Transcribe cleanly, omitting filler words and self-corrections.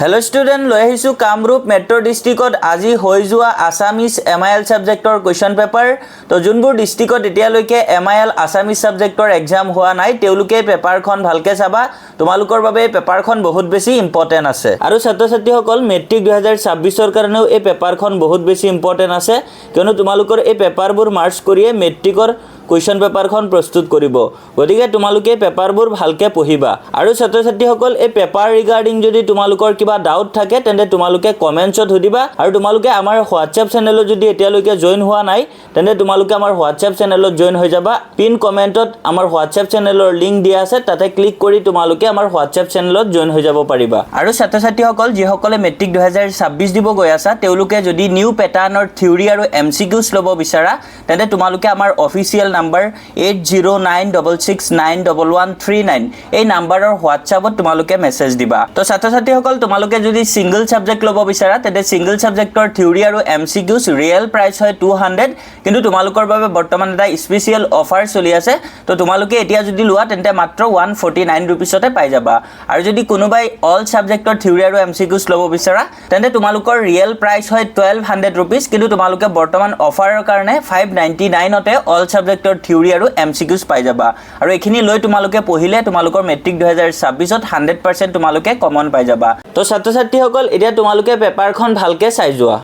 hello student লৈ আহিছো Kamrup metro ডিস্ট্ৰিক্টত আজি হৈ যোৱা আসামিজ এমআইএল সাবজেক্টৰ কোৱেশ্চন পেপাৰ তো যোনবোৰ ডিস্ট্ৰিক্টত এতিয়ালৈকে এমআইএল আসামিজ সাবজেক্টৰ এক্সাম হোৱা নাই তেওঁলোকে পেপাৰখন ভালকে চাবা তোমালোকৰ বাবে পেপাৰখন বহুত বেছি ইম্পৰ্টেন্ট আছে আৰু ছাত্ৰ-ছাত্ৰীসকল মেট্ৰিক 2026 ৰ কাৰণেও এই পেপাৰখন বহুত বেছি ইম্পৰ্টেন্ট আছে কিয়নো তোমালোকৰ এই পেপাৰবোৰ মাৰ্চ কৰিয়ে মেট্ৰিকৰ কোৱেশ্চন পেপাৰখন প্ৰস্তুত কৰিব গতিকে তোমালোকে পেপাৰবোৰ ভালকে পঢ়িবা আৰু ছাত্ৰ-ছাত্ৰীসকল এই পেপাৰ ৰিগাৰ্ডিং যদি তোমালোকৰ কিবা ডাউট থাকে তেন্তে তোমালোকে কমেন্টছত সুধিবা আৰু তোমালোকে আমাৰ হোৱাটছআপ চেনেলত যদি এতিয়ালৈকে জয়েন হোৱা নাই তেন্তে তোমালোকে আমাৰ হোৱাটছআপ চেনেলত জয়েন হৈ যাবা পিন কমেন্টত আমাৰ হোৱাটছআপ চেনেলৰ লিংক দিয়া আছে তাতে ক্লিক কৰি তোমালোকে আমাৰ হোৱাটছআপ চেনেলত জয়েন হৈ যাব পাৰিবা আৰু ছাত্ৰ-ছাত্ৰীসকল যিসকলে মেট্ৰিক 2026 দিব গৈ আছে তেওঁলোকে যদি নিউ প্যাটাৰ্নৰ থিওৰি আৰু এমসিকিউজ লব বিচাৰা তেন্তে তোমালোকে আমাৰ অফিচিয়েল নাম্বাৰ 8096691139 এই নাম্বাৰৰ হোৱাটছআপত তোমালোকে মেছেজ দিবা তো ছাত্ৰ-ছাত্ৰীসকল তোমালোকে যদি সিঙ্গল সাবজেক্ট লব বিচাৰা তেন্তে সিঙ্গল সাবজেক্টৰ থিওৰি আৰু এমসিকিউজ ৰিয়েল প্ৰাইস হয় 200 কিন্তু তোমালোকৰ বাবে বৰ্তমান এটা স্পেশাল অফাৰ চলি আছে তো তোমালোকে এতিয়া যদি লোৱা তেন্তে মাত্ৰ 149 रुपीसতে পাই যাবা আৰু যদি কোনোবাই অল সাবজেক্টৰ থিওৰি আৰু এমসিকিউজ লব বিচাৰা তেন্তে তোমালোকৰ ৰিয়েল প্ৰাইস হয় 1200 रुपीस কিন্তু তোমালোকে বৰ্তমান অফাৰৰ কাৰণে 599 তে অল সাবজেক্টৰ থিওৰি আৰু এমসিকিউজ পাই যাবা আৰু এখিনি লৈ তোমালোকে পঢ়িলে তোমালোকৰ মেট্ৰিক 2026 ত 100% তোমালোকে কমন পাই যাবা তো ছাত্ৰ-ছাত্ৰীসকল এতিয়া তোমালোকে পেপাৰখন ভালকে চাই যোৱা